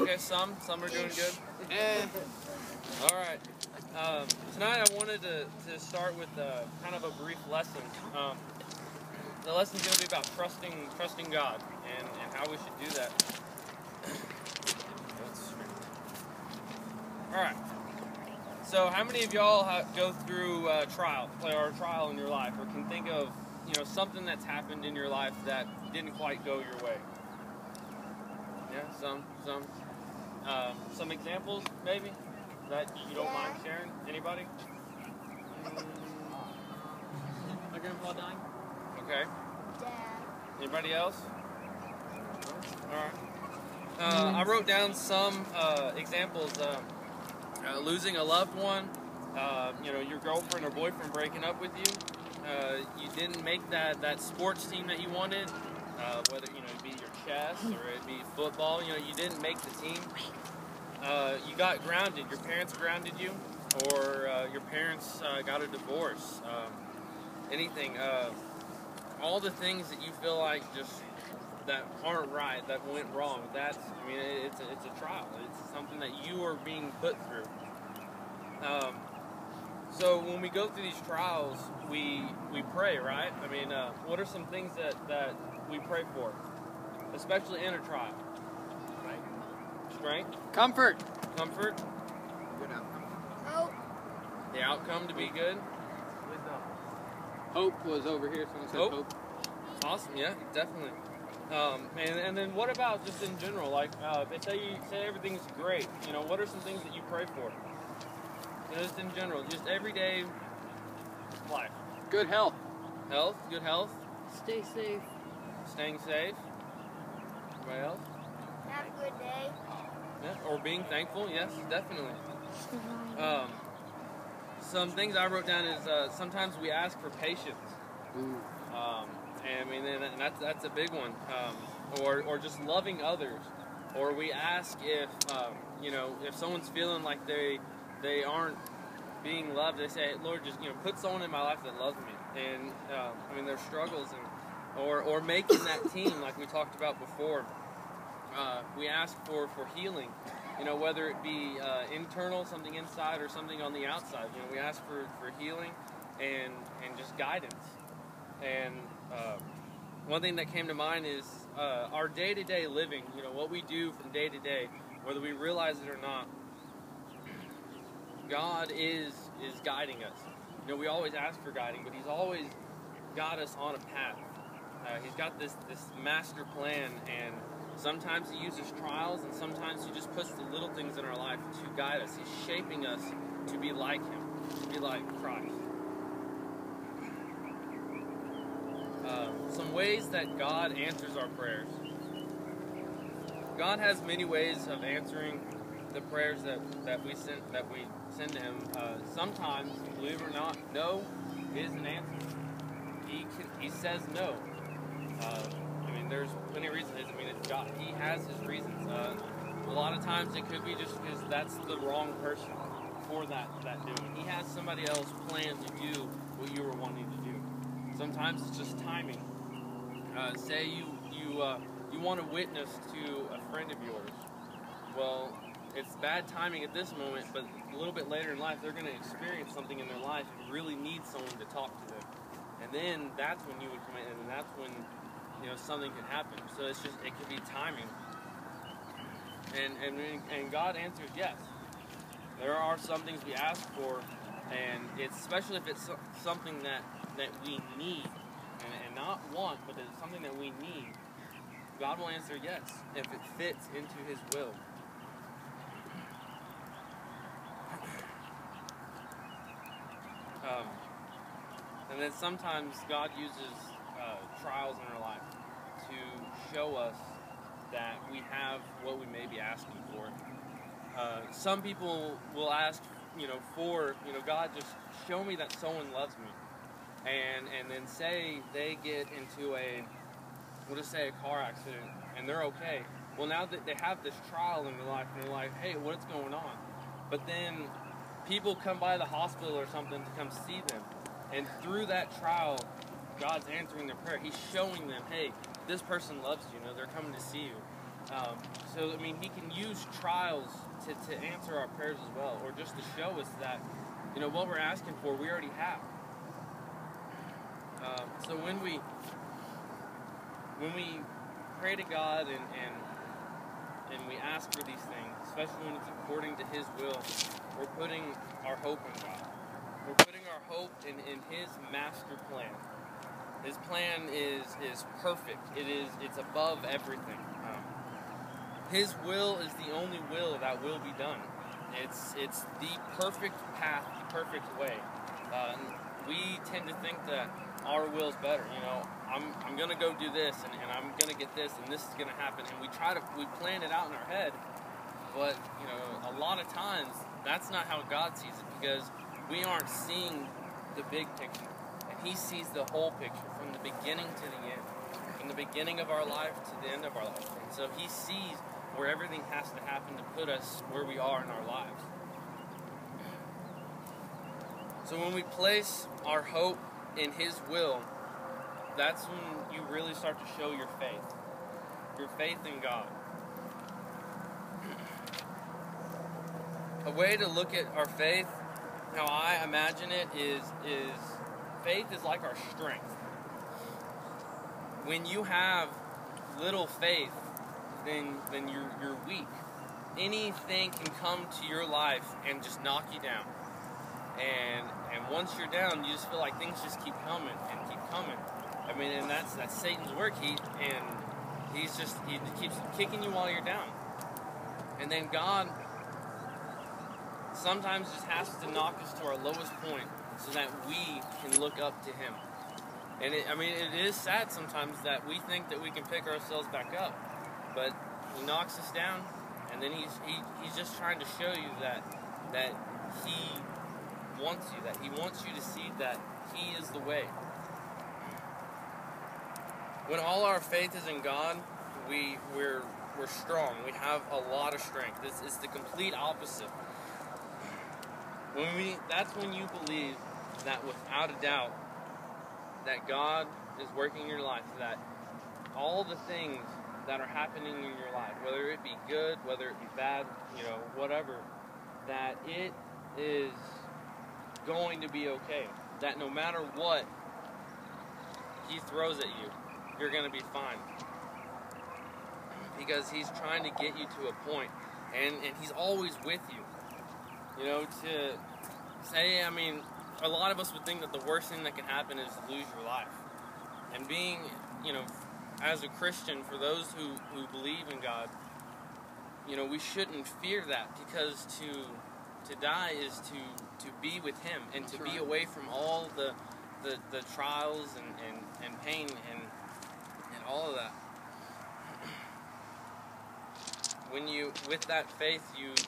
Okay, some are doing good. All right. Tonight I wanted to start with kind of a brief lesson. The lesson's going to be about trusting God and how we should do that. All right. So, how many of y'all go through a trial in your life, or can think of something that's happened in your life that didn't quite go your way? Yeah, some examples maybe that you don't mind sharing. Anybody? My grandpa dying. Okay. Dad. Anybody else? All right. I wrote down some examples. Losing a loved one. Your girlfriend or boyfriend breaking up with you. You didn't make that sports team that you wanted. Whether it be your chess or it be football. You didn't make the team. You got grounded. Your parents grounded you, or your parents got a divorce. Anything. All the things that you feel like just that aren't right, that went wrong. It's a trial. It's something that you are being put through. So when we go through these trials, we pray, right? What are some things that we pray for, especially in a trial? Strength. Comfort. Comfort. Good outcome. Hope. The outcome to be good. Hope was over here. Someone said hope. Awesome. Yeah, definitely. And then what about just in general? Like, say everything's great. What are some things that you pray for? Just in general, just everyday life. Good health. Health. Good health. Stay safe. Staying safe. Anybody else? Have a good day. Yeah. Or being thankful. Yes, definitely. Some things I wrote down is sometimes we ask for patience. And that's a big one. Or just loving others. Or we ask if if someone's feeling like they aren't being loved, they say, Lord, just put someone in my life that loves me. And their struggles or making that team like we talked about before. We ask for healing. Whether it be internal, something inside, or something on the outside. We ask for healing and just guidance. And one thing that came to mind is our day-to-day living. What we do from day to day, whether we realize it or not. God is guiding us. We always ask for guiding, but He's always got us on a path. He's got this master plan, and sometimes He uses trials, and sometimes He just puts the little things in our life to guide us. He's shaping us to be like Him, to be like Christ. Some ways that God answers our prayers. God has many ways of answering the prayers that we send to Him. Sometimes, believe it or not, no is an answer. He says no. There's plenty of reasons. It's God. He has His reasons. A lot of times it could be just because that's the wrong person for that doing. He has somebody else planned to do what you were wanting to do. Sometimes it's just timing. Say you want to witness to a friend of yours. Well, it's bad timing at this moment, but a little bit later in life, they're going to experience something in their life and really need someone to talk to them. And then that's when you would come in, and that's when something can happen. So it could be timing. And God answers yes. There are some things we ask for, and it's especially if it's something that we need, and not want, but it's something that we need. God will answer yes if it fits into His will. And then sometimes God uses trials in our life to show us that we have what we may be asking for. Some people will ask, for, God, just show me that someone loves me. And then say they get into we'll just say a car accident, and they're okay. Well, now that they have this trial in their life, and they're like, hey, what's going on? But then people come by the hospital or something to come see them. And through that trial, God's answering their prayer. He's showing them, hey, this person loves you. They're coming to see you. So, I mean, he can use trials to answer our prayers as well, or just to show us that, you know, what we're asking for, we already have. So when we pray to God and we ask for these things, especially when it's according to His will, we're putting our hope in God. We're putting our hope in His master plan. His plan is perfect. It's above everything. His will is the only will that will be done. It's the perfect path, the perfect way. We tend to think that our will's better. You know, I'm gonna go do this, and I'm gonna get this, and this is gonna happen, and we plan it out in our head. But you know, a lot of times that's not how God sees it, because we aren't seeing the big picture, and He sees the whole picture from the beginning to the end, from the beginning of our life to the end of our life. And so He sees where everything has to happen to put us where we are in our lives. So when we place our hope in His will, that's when you really start to show your faith in God. A way to look at our faith, how I imagine it, is faith is like our strength. When you have little faith, then you're weak. Anything can come to your life and just knock you down. And once you're down, you just feel like things just keep coming and keep coming. I mean, and that's Satan's work. He keeps kicking you while you're down. And then God sometimes just has to knock us to our lowest point so that we can look up to Him. And it is sad sometimes that we think that we can pick ourselves back up, but He knocks us down, and then he's just trying to show you that He wants you, that He wants you to see that He is the way. When all our faith is in God, we're strong. We have a lot of strength. It's the complete opposite. That's when you believe that without a doubt that God is working in your life, that all the things that are happening in your life, whether it be good, whether it be bad, you know, whatever, that it is going to be okay. That no matter what He throws at you, you're going to be fine. Because He's trying to get you to a point, and He's always with you. You know, to say, I mean, a lot of us would think that the worst thing that can happen is to lose your life. And being, you know, as a Christian, for those who believe in God, you know, we shouldn't fear that, because to die is to be with Him, and to be away from all the trials and pain and all of that. When with that faith,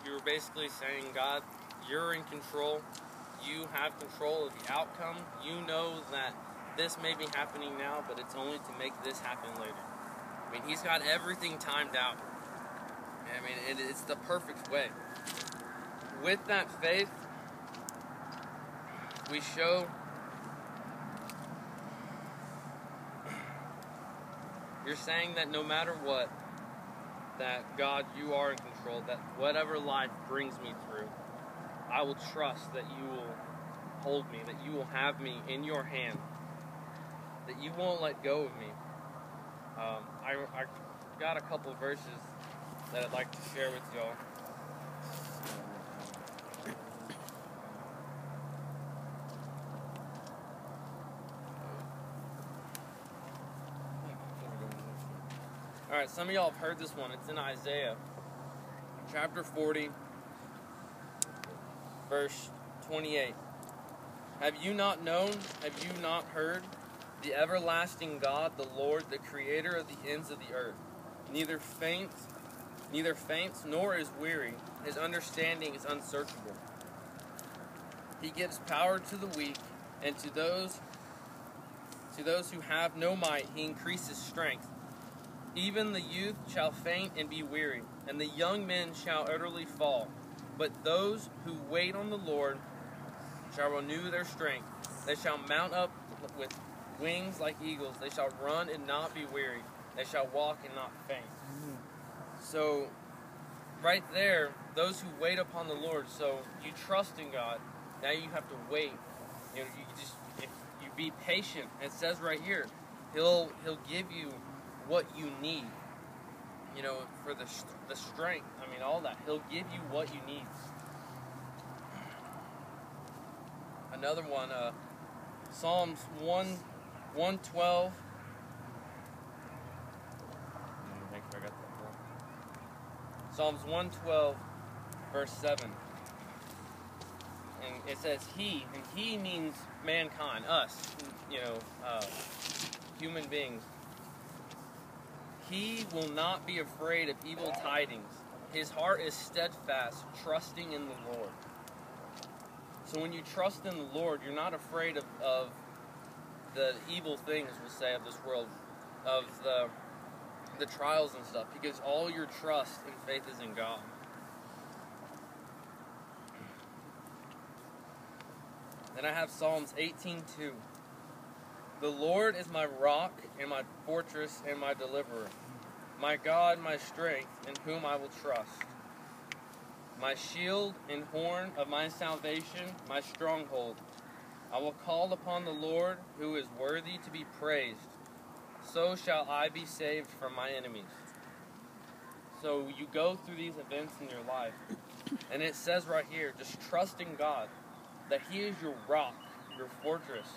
you're basically saying, God, You're in control. You have control of the outcome. You know that this may be happening now, but it's only to make this happen later. I mean, He's got everything timed out. I mean, it's the perfect way. With that faith, we show you're saying that no matter what, that God, You are in control, that whatever life brings me through, I will trust that You will hold me, that You will have me in Your hand, that You won't let go of me. I got a couple verses that I'd like to share with y'all. Alright, some of y'all have heard this one. It's in Isaiah chapter 40, verse 28. Have you not known? Have you not heard? The everlasting God, the Lord, the creator of the ends of the earth, neither faints nor is weary. His understanding is unsearchable. He gives power to the weak, and to those who have no might, He increases strength. Even the youth shall faint and be weary, and the young men shall utterly fall. But those who wait on the Lord shall renew their strength. They shall mount up with wings like eagles. They shall run and not be weary. They shall walk and not faint. So, right there, those who wait upon the Lord. So you trust in God. Now you have to wait. You just if you be patient. It says right here, He'll give you what you need. For the strength. I mean, all that. He'll give you what you need. Another one, Psalms 112. Make sure I got that right. Psalms 112, verse 7. And it says he, and he means mankind, us, human beings. He will not be afraid of evil tidings. His heart is steadfast, trusting in the Lord. So when you trust in the Lord, you're not afraid of the evil things, we'll say, of this world, of the trials and stuff, because all your trust and faith is in God. Then I have Psalms 18:2. The Lord is my rock and my fortress and my deliverer, my God, my strength, in whom I will trust, my shield and horn of my salvation, my stronghold. I will call upon the Lord, who is worthy to be praised. So shall I be saved from my enemies. So you go through these events in your life, and it says right here, just trust in God, that He is your rock, your fortress.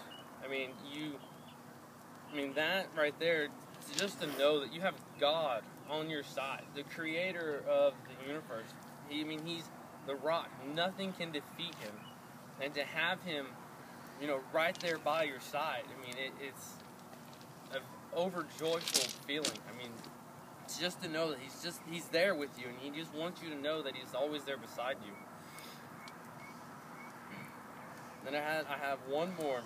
That right there, just to know that you have God on your side, the creator of the universe. He's the rock. Nothing can defeat Him. And to have Him, right there by your side, it's an overjoyful feeling. It's just to know that He's there with you, and He just wants you to know that He's always there beside you. Then I have one more.